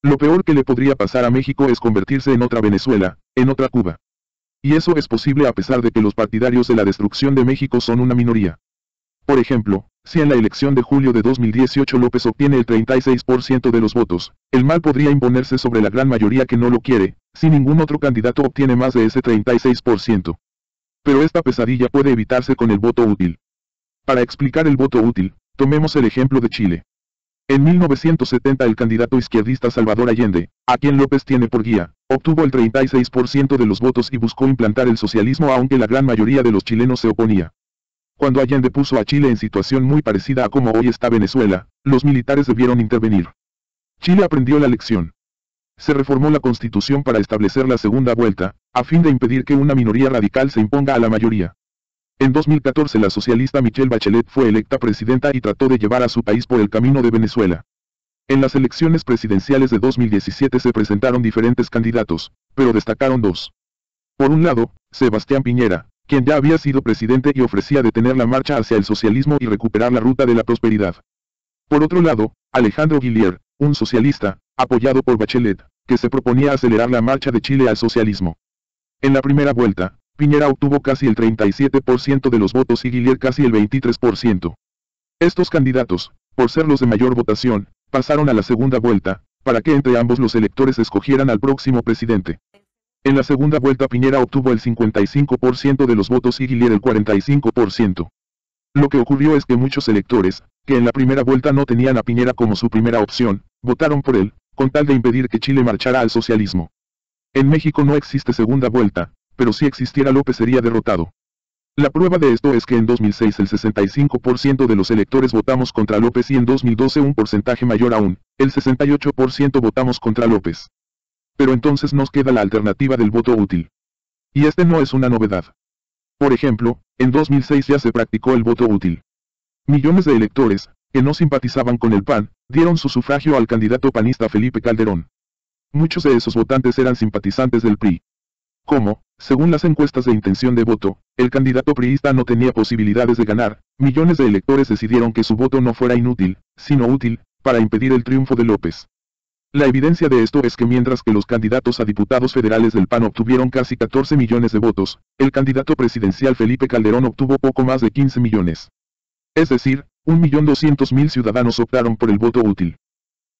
Lo peor que le podría pasar a México es convertirse en otra Venezuela, en otra Cuba. Y eso es posible a pesar de que los partidarios de la destrucción de México son una minoría. Por ejemplo, si en la elección de julio de 2018 López obtiene el 36% de los votos, el mal podría imponerse sobre la gran mayoría que no lo quiere, si ningún otro candidato obtiene más de ese 36%. Pero esta pesadilla puede evitarse con el voto útil. Para explicar el voto útil, tomemos el ejemplo de Chile. En 1970 el candidato izquierdista Salvador Allende, a quien López tiene por guía, obtuvo el 36% de los votos y buscó implantar el socialismo aunque la gran mayoría de los chilenos se oponía. Cuando Allende puso a Chile en situación muy parecida a como hoy está Venezuela, los militares debieron intervenir. Chile aprendió la lección. Se reformó la constitución para establecer la segunda vuelta, a fin de impedir que una minoría radical se imponga a la mayoría. En 2014 la socialista Michelle Bachelet fue electa presidenta y trató de llevar a su país por el camino de Venezuela. En las elecciones presidenciales de 2017 se presentaron diferentes candidatos, pero destacaron dos. Por un lado, Sebastián Piñera, quien ya había sido presidente y ofrecía detener la marcha hacia el socialismo y recuperar la ruta de la prosperidad. Por otro lado, Alejandro Guillier, un socialista, apoyado por Bachelet, que se proponía acelerar la marcha de Chile al socialismo. En la primera vuelta, Piñera obtuvo casi el 37% de los votos y Guillier casi el 23%. Estos candidatos, por ser los de mayor votación, pasaron a la segunda vuelta, para que entre ambos los electores escogieran al próximo presidente. En la segunda vuelta Piñera obtuvo el 55% de los votos y Guillier el 45%. Lo que ocurrió es que muchos electores, que en la primera vuelta no tenían a Piñera como su primera opción, votaron por él, con tal de impedir que Chile marchara al socialismo. En México no existe segunda vuelta, pero si existiera López sería derrotado. La prueba de esto es que en 2006 el 65% de los electores votamos contra López y en 2012 un porcentaje mayor aún, el 68% votamos contra López. Pero entonces nos queda la alternativa del voto útil. Y este no es una novedad. Por ejemplo, en 2006 ya se practicó el voto útil. Millones de electores, que no simpatizaban con el PAN, dieron su sufragio al candidato panista Felipe Calderón. Muchos de esos votantes eran simpatizantes del PRI. Como, según las encuestas de intención de voto, el candidato priista no tenía posibilidades de ganar, millones de electores decidieron que su voto no fuera inútil, sino útil, para impedir el triunfo de López. La evidencia de esto es que mientras que los candidatos a diputados federales del PAN obtuvieron casi 14 millones de votos, el candidato presidencial Felipe Calderón obtuvo poco más de 15 millones. Es decir, 1.200.000 ciudadanos optaron por el voto útil.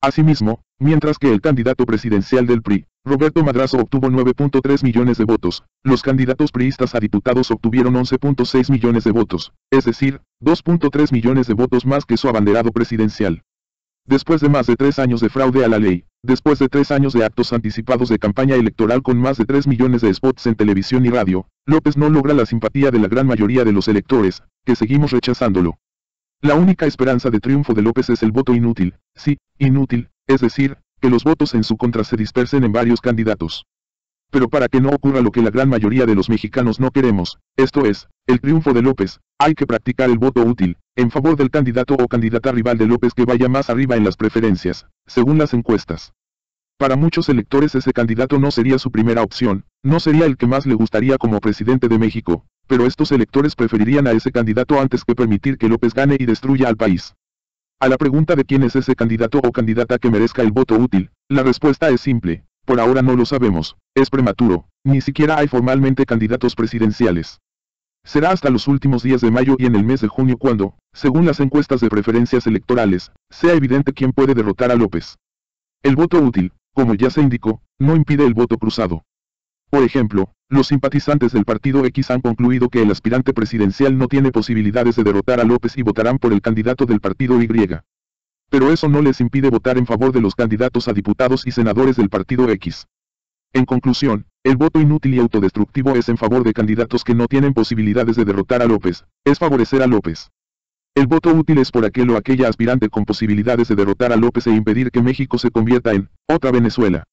Asimismo, mientras que el candidato presidencial del PRI, Roberto Madrazo obtuvo 9.3 millones de votos, los candidatos priistas a diputados obtuvieron 11.6 millones de votos, es decir, 2.3 millones de votos más que su abanderado presidencial. Después de más de 3 años de fraude a la ley, después de 3 años de actos anticipados de campaña electoral con más de 3 millones de spots en televisión y radio, López no logra la simpatía de la gran mayoría de los electores, que seguimos rechazándolo. La única esperanza de triunfo de López es el voto inútil, sí, inútil, es decir, que los votos en su contra se dispersen en varios candidatos. Pero para que no ocurra lo que la gran mayoría de los mexicanos no queremos, esto es, el triunfo de López, hay que practicar el voto útil, en favor del candidato o candidata rival de López que vaya más arriba en las preferencias, según las encuestas. Para muchos electores ese candidato no sería su primera opción, no sería el que más le gustaría como presidente de México, pero estos electores preferirían a ese candidato antes que permitir que López gane y destruya al país. A la pregunta de quién es ese candidato o candidata que merezca el voto útil, la respuesta es simple, por ahora no lo sabemos, es prematuro, ni siquiera hay formalmente candidatos presidenciales. Será hasta los últimos días de mayo y en el mes de junio cuando, según las encuestas de preferencias electorales, sea evidente quién puede derrotar a López. El voto útil, como ya se indicó, no impide el voto cruzado. Por ejemplo, los simpatizantes del partido X han concluido que el aspirante presidencial no tiene posibilidades de derrotar a López y votarán por el candidato del partido Y. Pero eso no les impide votar en favor de los candidatos a diputados y senadores del partido X. En conclusión, el voto inútil y autodestructivo es en favor de candidatos que no tienen posibilidades de derrotar a López, es favorecer a López. El voto útil es por aquel o aquella aspirante con posibilidades de derrotar a López e impedir que México se convierta en otra Venezuela.